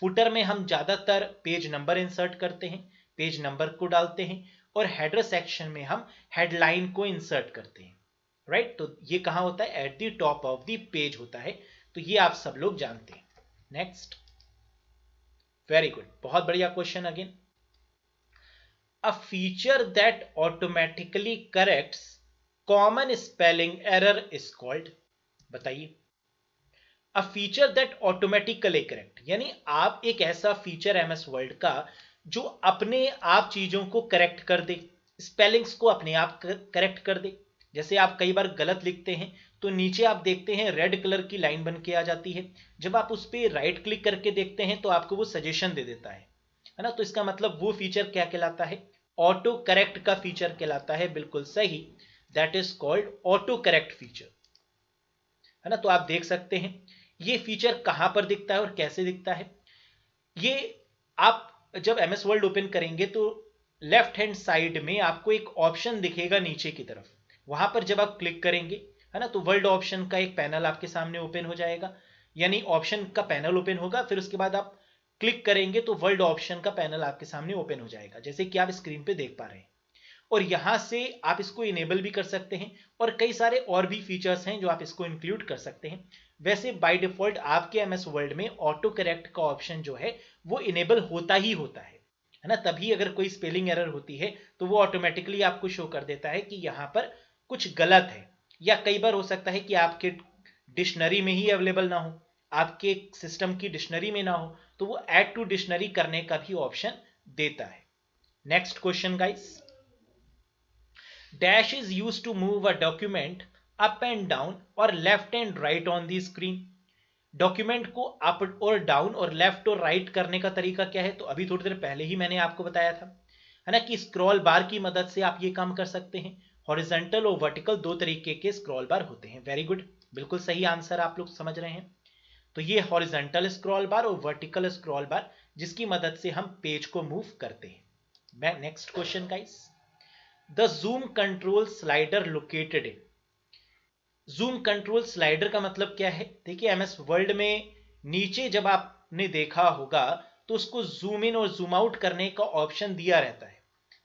फुटर में हम ज्यादातर पेज नंबर इंसर्ट करते हैं, पेज नंबर को डालते हैं, और हेडर सेक्शन में हम हेडलाइन को इंसर्ट करते हैं, राइट। तो ये कहां होता है, at the top of the page होता है। तो ये आप सब लोग जानते हैं। नेक्स्ट, वेरी गुड, बहुत बढ़िया question again. A feature that automatically corrects common spelling error is called, बताइए। A feature that automatically correct यानी आप एक ऐसा फीचर एमएस वर्ड का जो अपने आप चीजों को करेक्ट कर दे, स्पेलिंग्स को अपने आप करेक्ट कर दे। जैसे आप कई बार गलत लिखते हैं तो नीचे आप देखते हैं रेड कलर की लाइन बन के आ जाती है, जब आप उस पर राइट क्लिक करके देखते हैं तो आपको वो सजेशन दे देता है ना। तो इसका मतलब वो फीचर क्या कहलाता है, ऑटो करेक्ट का फीचर कहलाता है। बिल्कुल सही, that is called auto correct feature, है ना। तो आप देख सकते हैं ये फीचर कहां पर दिखता है और कैसे दिखता है। ये आप जब एमएस वर्ल्ड ओपन करेंगे तो लेफ्ट हैंड साइड में आपको एक ऑप्शन दिखेगा नीचे की तरफ, वहां पर जब आप क्लिक करेंगे, है ना, तो वर्ल्ड ऑप्शन का एक पैनल आपके सामने ओपन हो जाएगा, यानी ऑप्शन का पैनल ओपन होगा, फिर उसके बाद आप क्लिक करेंगे तो वर्ल्ड ऑप्शन का पैनल आपके सामने ओपन हो जाएगा, जैसे कि आप स्क्रीन पे देख पा रहे हैं। और यहां से आप इसको इनेबल भी कर सकते हैं, और कई सारे और भी फीचर्स हैं जो आप इसको इंक्लूड कर सकते हैं। वैसे बाय डिफॉल्ट आपके एमएस वर्ल्ड में ऑटो करेक्ट का ऑप्शन जो है वो इनेबल होता ही होता है ना। तभी अगर कोई स्पेलिंग एरर होती है तो वो ऑटोमेटिकली आपको शो कर देता है कि यहां पर कुछ गलत है, या कई बार हो सकता है कि आपके डिक्शनरी में ही अवेलेबल ना हो, आपके सिस्टम की डिक्शनरी में ना हो, तो वो ऐड टू डिक्शनरी करने का भी ऑप्शन देता है। Next question guys, dash is used to move a document up and down or left and right on the screen। Document को अप और डाउन और लेफ्ट और राइट करने का तरीका क्या है, तो अभी थोड़ी देर पहले ही मैंने आपको बताया था, है ना, कि स्क्रॉल बार की मदद से आप ये काम कर सकते हैं। हॉरिजॉन्टल और वर्टिकल दो तरीके के स्क्रॉल बार होते हैं। वेरी गुड, बिल्कुल सही आंसर आप लोग समझ रहे हैं। तो ये हॉरिजॉन्टल स्क्रॉल बार और वर्टिकल स्क्रॉल बार, जिसकी मदद से हम पेज को मूव करते हैं। Next question guys, the zoom control slider located in. Zoom control slider का मतलब क्या है? देखिए, एमएस वर्ल्ड में नीचे जब आपने देखा होगा तो उसको जूम इन और जूम आउट करने का ऑप्शन दिया रहता है,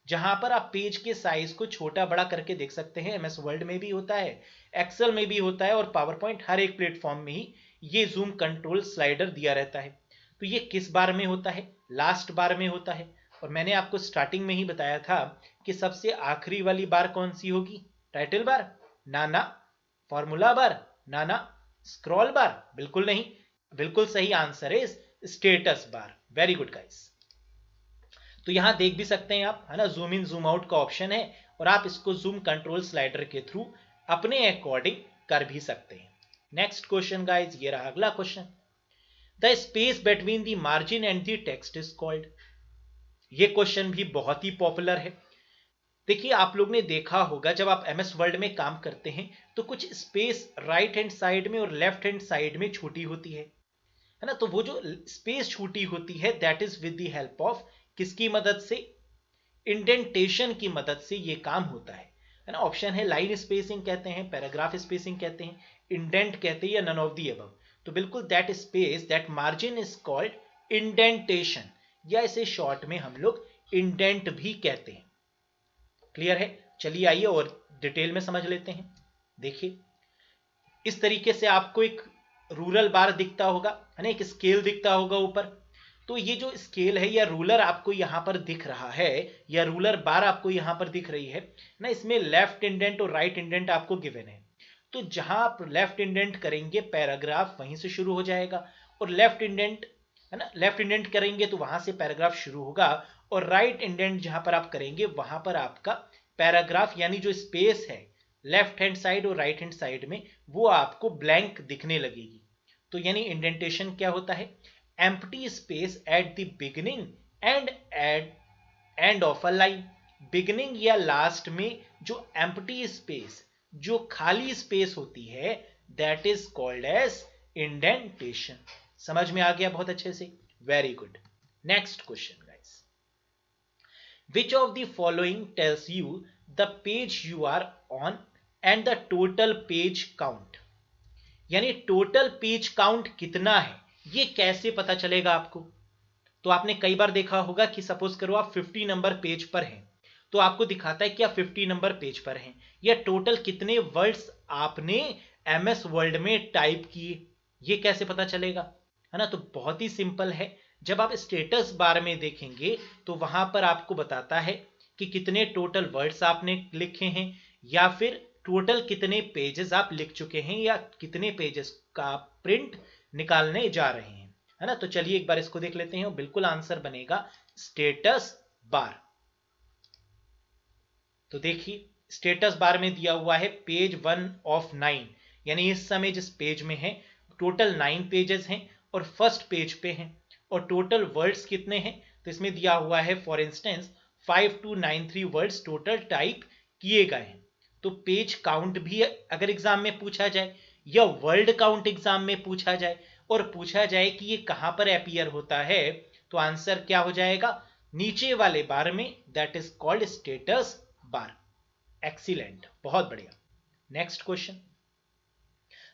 जहां पर आप पेज के साइज को छोटा बड़ा करके देख सकते हैं। एमएस वर्ल्ड में भी होता है, एक्सेल में भी होता है और पावर पॉइंट, हर एक प्लेटफॉर्म में ही ये जूम कंट्रोल स्लाइडर दिया रहता है। तो ये किस बार में होता है? लास्ट बार में होता है। और मैंने आपको स्टार्टिंग में ही बताया था कि सबसे आखिरी वाली बार कौन सी होगी? Title bar? ना ना। Formula bar? ना ना। स्क्रॉल बार? बिल्कुल नहीं। बिल्कुल सही आंसर है status bar. Very good guys. तो यहां देख भी सकते हैं आप, है ना, जूम इन जूम आउट का ऑप्शन है और आप इसको जूम कंट्रोल स्लाइडर के थ्रू अपने अकॉर्डिंग कर भी सकते हैं। नेक्स्ट क्वेश्चन गाइस, ये रहा अगला question. The space between the margin and the text is called. ये क्वेश्चन भी बहुत ही पॉपुलर है। देखिए, आप लोग ने देखा होगा जब आप एमएस वर्ल्ड में काम करते हैं तो कुछ स्पेस राइट हैंड साइड में और लेफ्ट हैंड साइड में छोटी होती है ना। तो वो जो स्पेस छोटी होती है that is with the help of किसकी मदद से? इंडेंटेशन की मदद से ये काम होता है ना। ऑप्शन है लाइन स्पेसिंग कहते हैं, पैराग्राफ स्पेसिंग कहते हैं, इंडेंट कहते हैं, या नन ऑफ दी अबव। तो बिल्कुल that space that margin is called indentation, या इसे शॉर्ट में हम लोग इंडेंट भी कहते हैं। क्लियर है? चलिए आइए और डिटेल में समझ लेते हैं। देखिए, इस तरीके से आपको एक रूरल बार दिखता होगा, है ना, एक स्केल दिखता होगा ऊपर। तो ये जो स्केल है या रूलर आपको यहां पर दिख रहा है, या रूलर बार आपको यहां पर दिख रही है ना, इसमें लेफ्ट इंडेंट और राइट इंडेंट आपको गिवन है। तो जहां आप लेफ्ट इंडेंट करेंगे पैराग्राफ वहीं से शुरू हो जाएगा, और लेफ्ट इंडेंट, है ना, लेफ्ट इंडेंट करेंगे तो वहां से पैराग्राफ शुरू होगा, और राइट इंडेंट जहां पर आप करेंगे वहां पर आपका पैराग्राफ यानी जो स्पेस है लेफ्ट हैंड साइड और राइट हैंड साइड में वो आपको ब्लैंक दिखने लगेगी। तो यानी इंडेंटेशन क्या होता है? Empty space at the beginning and at end of a line. Beginning या लास्ट में जो एम्प्टी स्पेस, जो खाली स्पेस होती है, that is called as indentation. समझ में आ गया बहुत अच्छे से? Very good. Next question guys, which of the following tells you the page you are on and the total page count। यानी टोटल पेज काउंट कितना है ये कैसे पता चलेगा आपको? तो आपने कई बार देखा होगा कि सपोज करो आप 50 नंबर पेज पर हैं, तो आपको दिखाता है कि आप 50 नंबर पेज पर हैं, या टोटल कितने वर्ड्स आपने एमएस वर्ड में टाइप किए, ये कैसे पता चलेगा, है ना। तो बहुत ही सिंपल है, जब आप स्टेटस बार में देखेंगे तो वहां पर आपको बताता है कि कितने टोटल वर्ड्स आपने लिखे हैं, या फिर टोटल कितने पेजेस आप लिख चुके हैं, या कितने पेजेस का प्रिंट निकालने जा रहे हैं, है ना। तो चलिए एक बार इसको देख लेते हैं। बिल्कुल आंसर बनेगा स्टेटस बार। तो देखिए, स्टेटस बार में दिया हुआ है पेज 1 ऑफ 9, यानी इस समय जिस पेज में है टोटल 9 पेजेस हैं और फर्स्ट पेज पे हैं, और टोटल वर्ड्स कितने हैं? तो इसमें दिया हुआ है for instance 5293 words total type किए गए हैं। तो पेज काउंट भी अगर एग्जाम में पूछा जाए, या वर्ड काउंट एग्जाम में पूछा जाए, और पूछा जाए कि ये कहां पर अपीयर होता है, तो आंसर क्या हो जाएगा? नीचे वाले बार में, that is called status bar. Excellent, बहुत बढ़िया। Next question.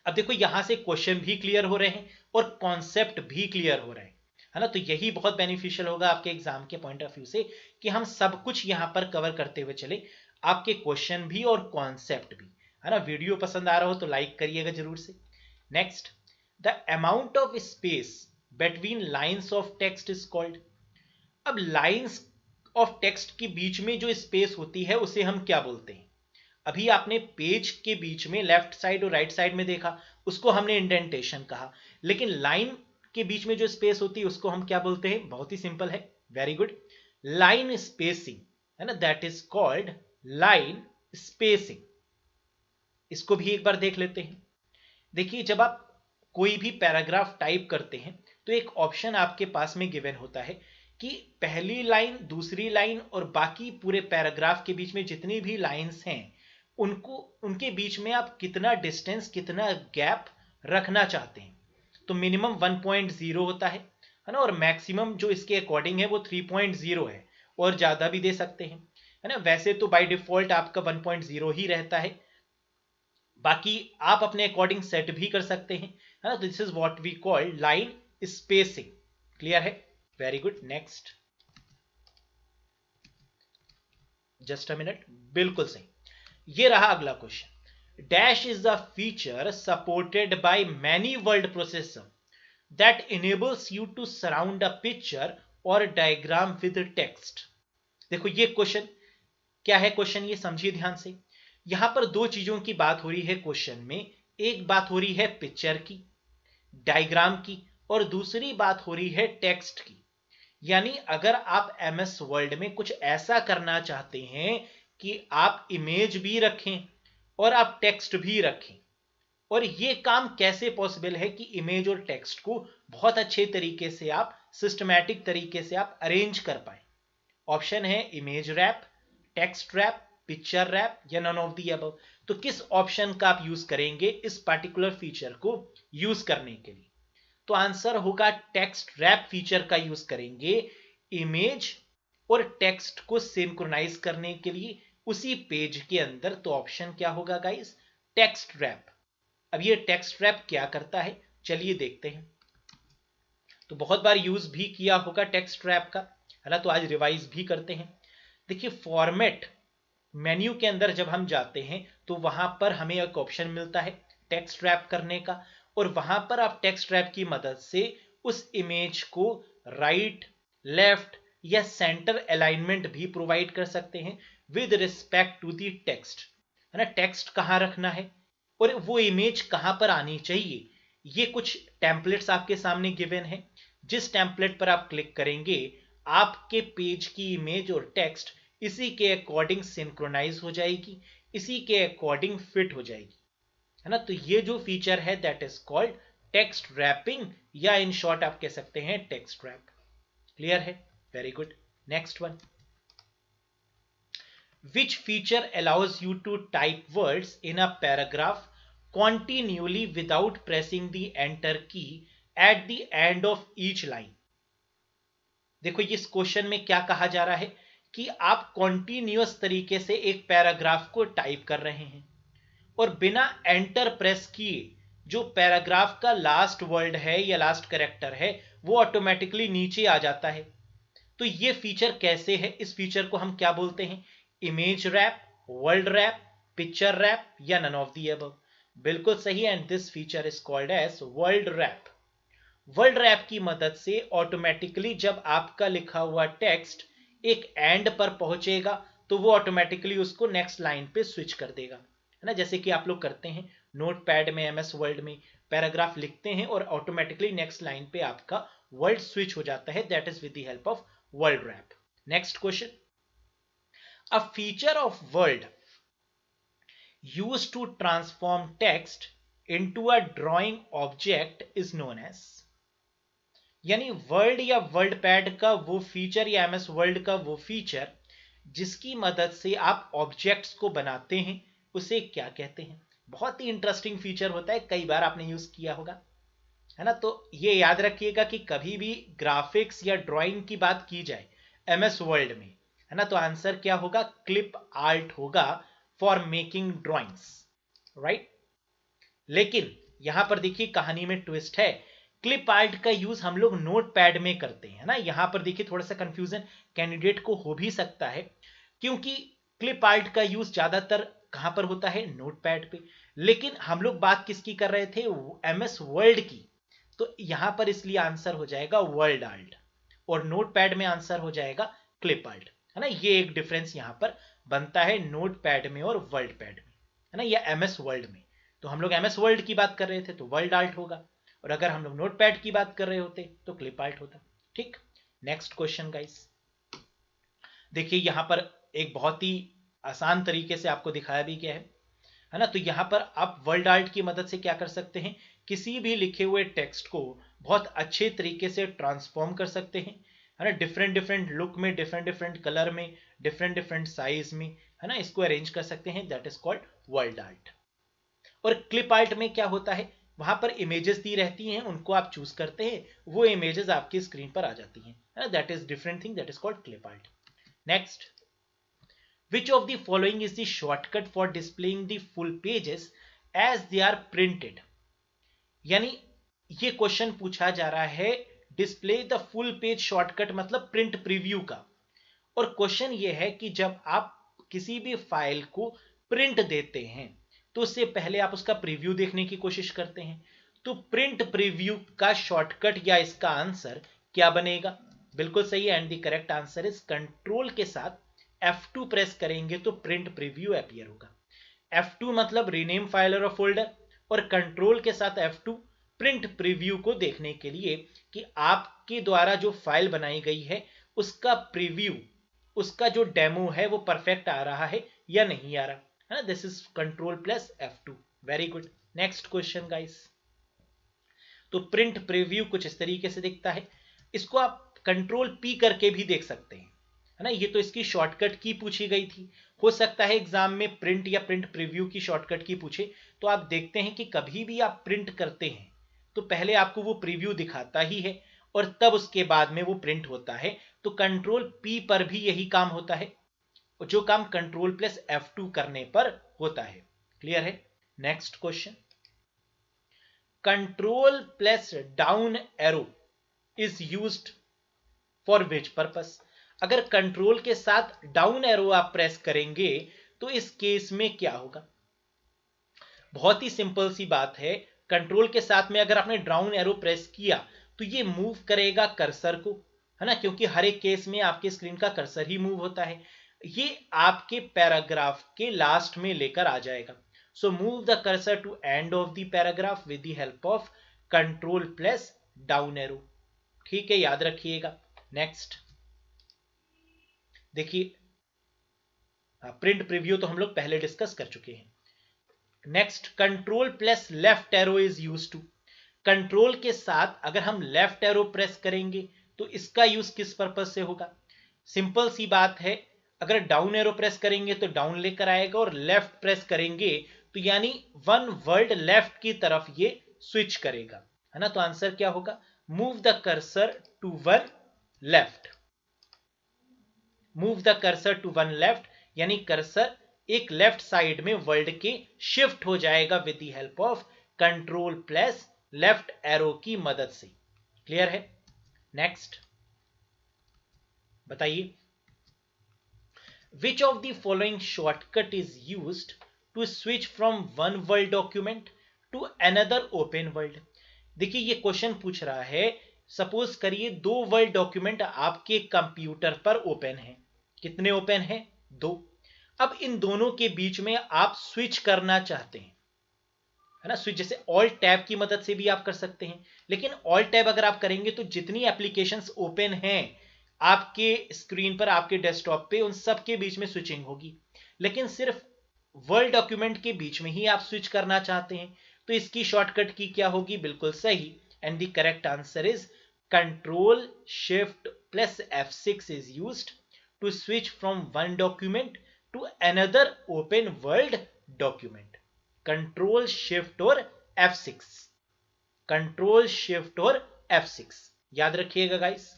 अब देखो, यहां से क्वेश्चन भी क्लियर हो रहे हैं और कॉन्सेप्ट भी क्लियर हो रहे हैं, है ना। तो यही बहुत बेनिफिशियल होगा आपके एग्जाम के पॉइंट ऑफ व्यू से कि हम सब कुछ यहां पर कवर करते हुए चले, आपके क्वेश्चन भी और कॉन्सेप्ट भी, है ना। वीडियो पसंद आ रहा हो तो लाइक करिएगा जरूर से। Next, the amount of space between lines of text is called. अब लाइन्स ऑफ टेक्स्ट के बीच में जो स्पेस होती है उसे हम क्या बोलते हैं? अभी आपने पेज के बीच में लेफ्ट साइड और राइट साइड में देखा, उसको हमने इंडेंटेशन कहा, लेकिन लाइन के बीच में जो स्पेस होती है उसको हम क्या बोलते हैं? बहुत ही सिंपल है, वेरी गुड, लाइन स्पेसिंग, है ना, that is called line spacing. इसको भी एक बार देख लेते हैं। देखिए, जब आप कोई भी पैराग्राफ टाइप करते हैं तो एक ऑप्शन आपके पास में गिवन होता है कि पहली लाइन, दूसरी लाइन और बाकी पूरे पैराग्राफ के बीच में जितनी भी लाइंस हैं उनको, उनके बीच में आप कितना डिस्टेंस, कितना गैप रखना चाहते हैं। तो मिनिमम 1.0 होता है ना, और मैक्सिमम जो इसके अकॉर्डिंग है वो 3.0 है, और ज्यादा भी दे सकते हैं, है ना। वैसे तो बाय डिफॉल्ट आपका 1.0 ही रहता है, बाकी आप अपने अकॉर्डिंग सेट भी कर सकते हैं, है ना। तो this is what we call line spacing. Clear है? Very good. Next, just a minute, बिल्कुल सही। ये रहा अगला question. Dash is the feature supported by many word processor that enables you to surround a picture or diagram with text। देखो ये question क्या है, क्वेश्चन ये समझिए ध्यान से। यहां पर दो चीजों की बात हो रही है क्वेश्चन में। एक बात हो रही है पिक्चर की, डायग्राम की, और दूसरी बात हो रही है टेक्स्ट की। यानी अगर आप एमएस वर्ड में कुछ ऐसा करना चाहते हैं कि आप इमेज भी रखें और आप टेक्स्ट भी रखें, और ये काम कैसे पॉसिबल है कि इमेज और टेक्स्ट को बहुत अच्छे तरीके से आप सिस्टमैटिक तरीके से आप अरेंज कर पाए। ऑप्शन है image wrap, text wrap, picture wrap या नन ऑफ दी अबव। तो किस ऑप्शन का आप यूज करेंगे इस पार्टिकुलर फीचर को यूज करने के लिए? तो आंसर होगा टेक्स्ट रैप फीचर का यूज करेंगे इमेज और टेक्स्ट को सिंक्रोनाइज करने के लिए उसी पेज के अंदर। तो ऑप्शन क्या होगा गाइस? Text rap. अब ये टेक्स्ट रैप क्या करता है, चलिए देखते हैं। तो बहुत बार यूज भी किया होगा टेक्स्ट रैप का, है ना। तो आज रिवाइज भी करते हैं। देखिए फॉर्मेट मेन्यू के अंदर जब हम जाते हैं तो वहां पर हमें एक ऑप्शन मिलता है टेक्स्ट रैप करने का, और वहां पर आप टेक्स्ट रैप की मदद से उस इमेज को राइट, लेफ्ट या सेंटर अलाइनमेंट भी प्रोवाइड कर सकते हैं with respect to the text, है ना। टेक्स्ट कहां रखना है और वो इमेज कहां पर आनी चाहिए, ये कुछ टेम्पलेट्स आपके सामने गिवन है। जिस टेम्पलेट पर आप क्लिक करेंगे आपके पेज की इमेज और टेक्स्ट इसी के अकॉर्डिंग सिंक्रोनाइज हो जाएगी, इसी के अकॉर्डिंग फिट हो जाएगी, है ना। तो ये जो फीचर है that is called text wrapping, या इन शॉर्ट आप कह सकते हैं टेक्स्ट रैप। क्लियर है? Very good. Next one, which feature allows you to type words in a paragraph continually without pressing the enter key at the end of each line। देखो इस question में क्या कहा जा रहा है कि आप कॉन्टिन्यूअस तरीके से एक पैराग्राफ को टाइप कर रहे हैं और बिना एंटर प्रेस किए जो पैराग्राफ का लास्ट वर्ड है या लास्ट कैरेक्टर है वो ऑटोमेटिकली नीचे आ जाता है। तो ये फीचर कैसे है, इस फीचर को हम क्या बोलते हैं? Image wrap, word wrap, picture wrap या नन ऑफ दी अबव। बिल्कुल सही, and this feature is called as word wrap. Word wrap की मदद से ऑटोमेटिकली जब आपका लिखा हुआ टेक्स्ट एक एंड पर पहुंचेगा तो वो ऑटोमेटिकली उसको नेक्स्ट लाइन पे स्विच कर देगा, है ना। जैसे कि आप लोग करते हैं नोट पैड में, एमएस वर्ड में पैराग्राफ लिखते हैं और ऑटोमेटिकली नेक्स्ट लाइन पे आपका वर्ड स्विच हो जाता है, that is with the help of word rap. Next question, a feature of word used to transform text into a drawing object is known as। यानी word या word pad का वो feature या MS word का वो feature जिसकी मदद से आप ऑब्जेक्ट्स को बनाते हैं उसे क्या कहते हैं? बहुत ही इंटरेस्टिंग फीचर होता है, कई बार आपने यूज किया होगा, है ना। तो ये याद रखिएगा कि कभी भी ग्राफिक्स या ड्राइंग की बात की जाए एमएस वर्ड में, है ना, तो आंसर क्या होगा? क्लिप आर्ट होगा फॉर मेकिंग ड्राइंग्स, राइट। लेकिन यहां पर देखिए कहानी में ट्विस्ट है, क्लिप आर्ट का यूज हम लोग नोट पैड में करते हैं ना। यहां पर देखिए थोड़ा सा कंफ्यूजन कैंडिडेट को हो भी सकता है, क्योंकि क्लिप आर्ट का यूज ज्यादातर कहां पर होता है? नोट पैड पे। लेकिन हम लोग बात किसकी कर रहे थे? एमएस वर्ड की। तो यहां पर इसलिए आंसर हो जाएगा वर्ड आर्ट, और नोट पैड में आंसर हो जाएगा क्लिप आर्ट, है ना। ये एक डिफरेंस यहां पर बनता है नोट पैड में और वर्ड पैड में, है ना, या एमएस वर्ड में। तो हम लोग एमएस वर्ड की बात कर रहे थे तो वर्ड आर्ट होगा, और अगर हम लोग नोट पैड की बात कर रहे होते तो क्लिप आर्ट होता। ठीक, नेक्स्ट क्वेश्चन गाइस। देखिए यहां पर एक बहुत ही आसान तरीके से आपको दिखाया भी गया है। है ना। तो यहां पर आप वर्ड आर्ट की मदद से क्या कर सकते हैं, किसी भी लिखे हुए टेक्स्ट को बहुत अच्छे तरीके से ट्रांसफॉर्म कर सकते हैं, है ना, डिफरेंट डिफरेंट लुक में, डिफरेंट डिफरेंट कलर में, डिफरेंट डिफरेंट साइज में, है ना, इसको अरेंज कर सकते हैं। That is called word art. और क्लिप आर्ट में क्या होता है, वहां पर इमेजेस दी रहती हैं, उनको आप चूज करते हैं, वो इमेजेस आपकी स्क्रीन पर आ जाती हैं, है ना। That is different thing, that is called clip art. Next, which of the following is the shortcut for displaying the full pages as they are printed? यानी ये क्वेश्चन पूछा जा रहा है, display the full page shortcut मतलब print preview का। और question ये है कि जब आप किसी भी फाइल को प्रिंट देते हैं तो उससे पहले आप उसका प्रीव्यू देखने की कोशिश करते हैं। तो प्रिंट प्रीव्यू का शॉर्टकट या इसका आंसर क्या बनेगा, बिल्कुल सही है, and the correct answer is control के साथ F2 प्रेस करेंगे तो प्रिंट प्रीव्यू अपीयर होगा। F2 मतलब रीनेम फाइल और फोल्डर, और कंट्रोल के साथ F2 प्रिंट प्रीव्यू को देखने के लिए कि आपके द्वारा जो फाइल बनाई गई है उसका प्रीव्यू, उसका जो डेमो है वो परफेक्ट आ रहा है या नहीं आ रहा, है ना। This is control plus F2। Very good. Next question guys. तो प्रिंट प्रीव्यू कुछ इस तरीके से दिखता है। इसको आप कंट्रोल P करके भी देख सकते हैं, है ना। ये तो इसकी शॉर्टकट की पूछी गई थी। हो सकता है एग्जाम में प्रिंट या प्रिंट प्रीव्यू की शॉर्टकट की पूछे। तो आप देखते हैं कि कभी भी आप प्रिंट करते हैं तो पहले आपको वो प्रीव्यू दिखाता ही है और तब उसके बाद में वो प्रिंट होता है। तो कंट्रोल P पर भी यही काम होता है, जो काम कंट्रोल प्लस F2 करने पर होता है। क्लियर है। Next question, control plus down arrow is used for which purpose? अगर कंट्रोल के साथ डाउन एरो आप प्रेस करेंगे तो इस केस में क्या होगा? बहुत ही सिंपल सी बात है। कंट्रोल के साथ में अगर आपने डाउन एरो प्रेस किया तो ये मूव करेगा कर्सर को, है ना, क्योंकि हर एक केस में आपके स्क्रीन का कर्सर ही मूव होता है। ये आपके पैराग्राफ के लास्ट में लेकर आ जाएगा। So move the cursor to end of the paragraph with the help of control plus down arrow. ठीक है, याद रखिएगा। नेक्स्ट देखिए, प्रिंट प्रीव्यू तो हम लोग पहले डिस्कस कर चुके हैं। Next, control plus left arrow is use to. Control के साथ अगर हम लेफ्ट एरो प्रेस करेंगे तो इसका यूज किस पर्पज से होगा? सिंपल सी बात है, अगर डाउन एरो प्रेस करेंगे तो डाउन लेकर आएगा और लेफ्ट प्रेस करेंगे तो यानी वन वर्ड लेफ्ट की तरफ ये स्विच करेगा, है ना। तो आंसर क्या होगा? Move the cursor to one left. Move the cursor to one left यानी कर्सर एक लेफ्ट साइड में वर्ल्ड के शिफ्ट हो जाएगा with the help of control plus left arrow की मदद से। क्लियर है। नेक्स्ट बताइए, which of the following shortcut is used to switch from one word document to another open word? देखिए, ये क्वेश्चन पूछ रहा है, सपोज करिए दो वर्ल्ड डॉक्यूमेंट आपके कंप्यूटर पर ओपन है। कितने ओपन है? दो। अब इन दोनों के बीच में आप स्विच करना चाहते हैं, है ना। स्विच जैसे ऑल्ट टैब की मदद से भी आप कर सकते हैं, लेकिन ऑल्ट टैब अगर आप करेंगे तो जितनी एप्लीकेशंस ओपन हैं आपके स्क्रीन पर, आपके डेस्कटॉप पे, उन सब के बीच में स्विचिंग होगी। लेकिन सिर्फ वर्ल्ड डॉक्यूमेंट के बीच में ही आप स्विच करना चाहते हैं, तो इसकी शॉर्टकट की क्या होगी? बिल्कुल सही, and the correct answer is control shift plus F6 is used to switch from one document to another open word document. Control shift और F6, कंट्रोल शिफ्ट और F6 याद रखिएगा गाइस।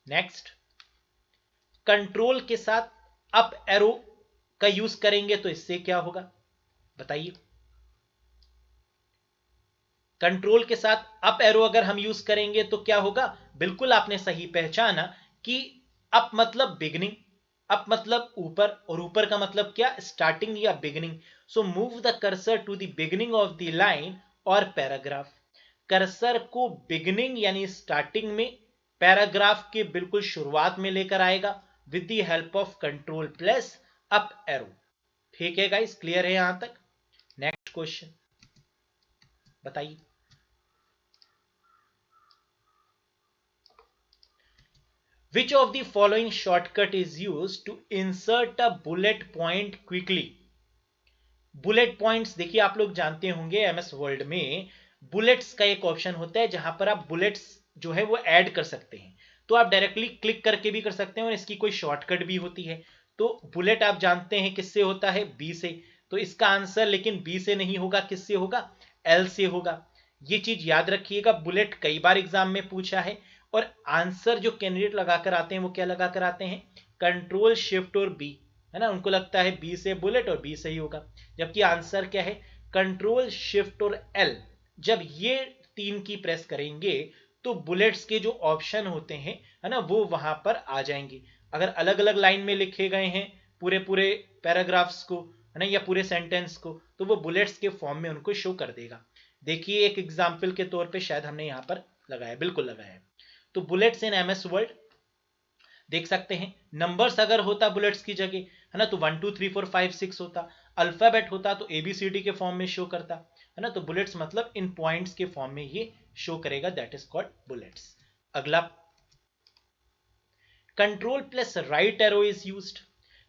नेक्स्ट, कंट्रोल के साथ अप एरो का use करेंगे तो इससे क्या होगा बताइए? कंट्रोल के साथ अप एरो अगर हम यूज करेंगे तो क्या होगा? बिल्कुल आपने सही पहचाना कि अप मतलब बिगिनिंग, अप मतलब ऊपर, और ऊपर का मतलब क्या? स्टार्टिंग या beginning. So move the cursor to the beginning of the line और पैराग्राफ। कर्सर को बिगिनिंग यानी स्टार्टिंग में, पैराग्राफ के बिल्कुल शुरुआत में लेकर आएगा with the help of control plus up arrow. ठीक है गाइस, क्लियर है यहां तक? नेक्स्ट क्वेश्चन बताइए, which of the following shortcut is used to insert a bullet point quickly? Bullet points देखिए, आप लोग जानते होंगे एमएस वर्ल्ड में बुलेट्स का एक ऑप्शन होता है जहां पर आप बुलेट्स जो है वो ऐड कर सकते हैं। तो आप डायरेक्टली क्लिक करके भी कर सकते हैं और इसकी कोई शॉर्टकट भी होती है। तो बुलेट आप जानते हैं किससे होता है, बी से। तो इसका आंसर लेकिन बी से नहीं होगा, किससे होगा, एल से होगा। ये चीज याद रखिएगा, बुलेट कई बार एग्जाम में पूछा है और आंसर जो कैंडिडेट लगाकर आते हैं वो क्या लगाकर आते हैं, कंट्रोल शिफ्ट और बी, है ना। उनको लगता है बी से बुलेट और बी सही होगा, जबकि आंसर क्या है, कंट्रोल शिफ्ट और एल। जब ये तीन की प्रेस करेंगे तो बुलेट्स के जो ऑप्शन होते हैं, है ना, वो वहां पर आ जाएंगे। अगर अलग अलग लाइन में लिखे गए हैं पूरे पूरे पैराग्राफ्स को, है ना, या पूरे सेंटेंस को, तो वो बुलेट्स के फॉर्म में उनको शो कर देगा। देखिए एक एग्जाम्पल के तौर पे शायद हमने यहां पर लगाया, बिल्कुल लगाया है। तो बुलेट्स इन एमएस वर्ड देख सकते हैं, नंबर्स अगर होता बुलेट्स की जगह, है ना, तो 1 2 3 4 5 6 होता। अल्फाबेट होता तो एबीसीडी के फॉर्म में शो करता, है ना। तो बुलेट्स मतलब इन पॉइंट्स के फॉर्म में ये शो करेगा, दैट इज कॉल्ड बुलेट्स। अगला, control plus right arrow is used.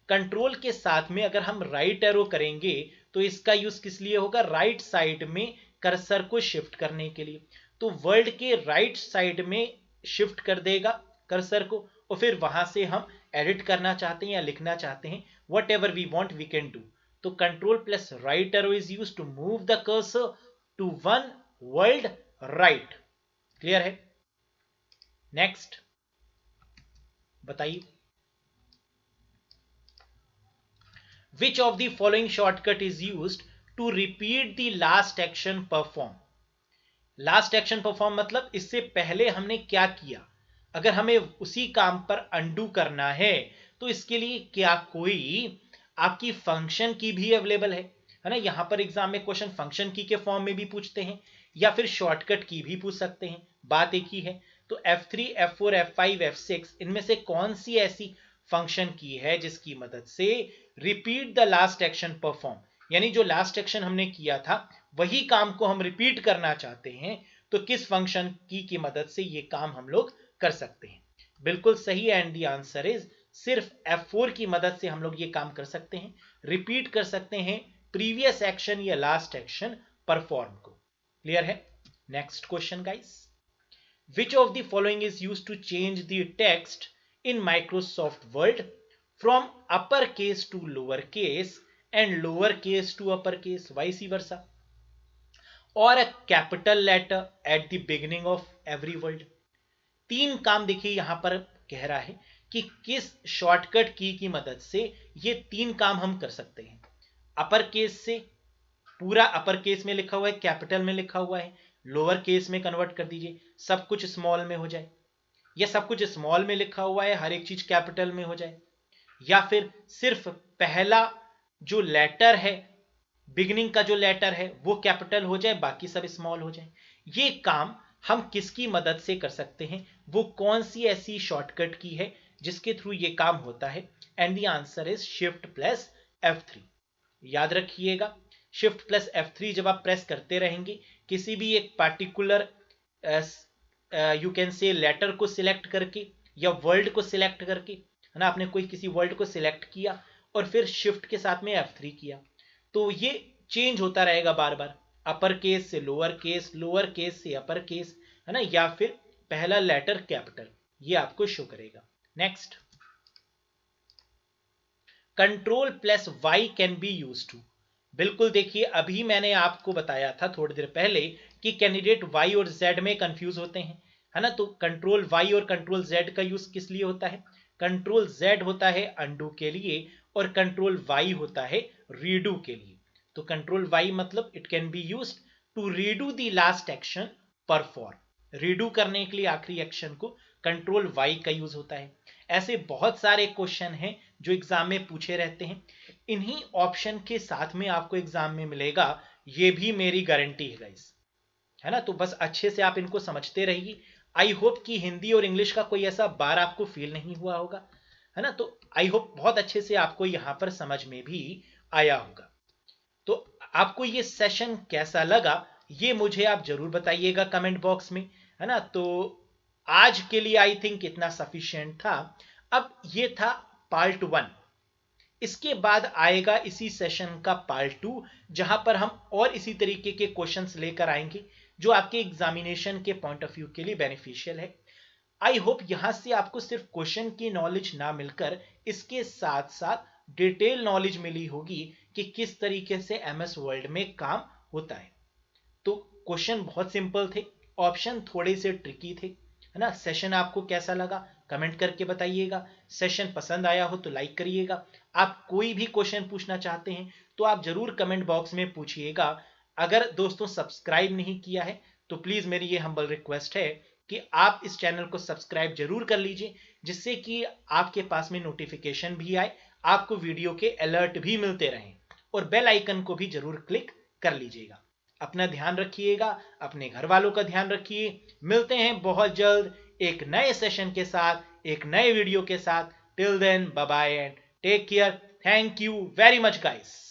Control के साथ में अगर हम राइट एरो करेंगे तो इसका यूज किस लिए होगा, राइट साइड में कर्सर को शिफ्ट करने के लिए। तो वर्ल्ड के राइट साइड में शिफ्ट कर देगा कर्सर को, और फिर वहां से हम एडिट करना चाहते हैं या लिखना चाहते हैं, whatever we want we can do. तो control plus right arrow is use to move the cursor to one world right. Clear है। नेक्स्ट बताइए, which of the following shortcut is used to repeat the last action perform। Last action perform मतलब इससे पहले हमने क्या किया, अगर हमें उसी काम पर अंडू करना है तो इसके लिए क्या कोई आपकी फंक्शन की भी अवेलेबल है ना। यहां पर एग्जाम में क्वेश्चन फंक्शन की के फॉर्म में भी पूछते हैं या फिर शॉर्टकट की भी पूछ सकते हैं, बात एक ही है। तो F3 F4 F5 F6 इनमें से कौन सी ऐसी फंक्शन की है जिसकी मदद से repeat the last action perform, यानी जो लास्ट एक्शन हमने किया था वही काम को हम रिपीट करना चाहते हैं, तो किस फंक्शन की मदद से ये काम हम लोग कर सकते हैं। बिल्कुल सही है, एंड द आंसर इज सिर्फ F4 की मदद से हम लोग ये काम कर सकते हैं, रिपीट कर सकते हैं प्रीवियस एक्शन या लास्ट एक्शन परफॉर्म को। क्लियर है। Next question guys, which of the following is used to change the text in Microsoft Word from uppercase to lowercase and lowercase to uppercase, vice versa, or a capital letter at the beginning of every word। तीन काम देखिए यहां पर कह रहा है कि किस शॉर्टकट की मदद से ये तीन काम हम कर सकते हैं। अपर केस से पूरा अपर केस में लिखा हुआ है, कैपिटल में लिखा हुआ है, लोअर केस में कन्वर्ट कर दीजिए, सब कुछ स्मॉल में हो जाए, या सब कुछ स्मॉल में लिखा हुआ है हर एक चीज कैपिटल में हो जाए, या फिर सिर्फ पहला जो लेटर है, बिगिनिंग का जो लेटर है वो कैपिटल हो जाए, बाकी सब स्मॉल हो जाए। ये काम हम किसकी मदद से कर सकते हैं, वो कौन सी ऐसी शॉर्टकट की है जिसके थ्रू ये काम होता है, and the answer is shift plus F3। याद रखिएगा, शिफ्ट प्लस F3 जब आप प्रेस करते रहेंगे किसी भी एक particular you can say letter को सिलेक्ट करके या वर्ड को सिलेक्ट करके, है ना, आपने कोई किसी वर्ड को सिलेक्ट किया और फिर शिफ्ट के साथ में F3 किया, तो ये चेंज होता रहेगा बार बार, अपर केस से लोअर केस से अपर केस, है ना, या फिर पहला लेटर कैपिटल, ये आपको शो करेगा। Next, control plus Y can be use to. बिल्कुल देखिए, अभी मैंने आपको बताया था थोड़ी देर पहले कि कैंडिडेट वाई और जेड में कंफ्यूज होते हैं, है ना। तो कंट्रोल वाई और कंट्रोल जेड का यूज किस लिए होता है, कंट्रोल जेड होता है अंडू के लिए और कंट्रोल वाई होता है रीडू के लिए। तो कंट्रोल वाई मतलब it can be use to redo the last action perform, redo करने के लिए आखिरी एक्शन को कंट्रोल वाई का यूज होता है। ऐसे बहुत सारे क्वेश्चन हैं जो एग्जाम में पूछे रहते हैं, इन्हीं ऑप्शन के साथ में आपको एग्जाम में मिलेगा, ये भी मेरी गारंटी है गाइस, है ना। तो बस अच्छे से आप इनको समझते रहिए। आई होप कि हिंदी और इंग्लिश का कोई ऐसा बार आपको फील नहीं हुआ होगा, है ना। तो आई होप बहुत अच्छे से आपको यहां पर समझ में भी आया होगा। तो आपको ये सेशन कैसा लगा ये मुझे आप जरूर बताइएगा कमेंट बॉक्स में, है ना। तो आज के लिए आई थिंक इतना सफिशिएंट था। अब ये था पार्ट 1, इसके बाद आएगा इसी सेशन का पार्ट 2, जहां पर हम और इसी तरीके के क्वेश्चंस लेकर आएंगे जो आपके एग्जामिनेशन के पॉइंट ऑफ व्यू के लिए बेनिफिशियल है। आई होप यहां से आपको सिर्फ क्वेश्चन की नॉलेज ना मिलकर इसके साथ साथ डिटेल नॉलेज मिली होगी कि किस तरीके से एमएस वर्ल्ड में काम होता है। तो क्वेश्चन बहुत सिंपल थे, ऑप्शन थोड़े से ट्रिकी थे, है ना। सेशन आपको कैसा लगा कमेंट करके बताइएगा। सेशन पसंद आया हो तो लाइक करिएगा। आप कोई भी क्वेश्चन पूछना चाहते हैं तो आप जरूर कमेंट बॉक्स में पूछिएगा। अगर दोस्तों सब्सक्राइब नहीं किया है तो प्लीज मेरी ये हम्बल रिक्वेस्ट है कि आप इस चैनल को सब्सक्राइब जरूर कर लीजिए, जिससे कि आपके पास में नोटिफिकेशन भी आए, आपको वीडियो के अलर्ट भी मिलते रहें, और बेल आइकन को भी जरूर क्लिक कर लीजिएगा। अपना ध्यान रखिएगा, अपने घर वालों का ध्यान रखिए। मिलते हैं बहुत जल्द एक नए सेशन के साथ, एक नए वीडियो के साथ। Till then bye bye and take care. Thank you very much guys.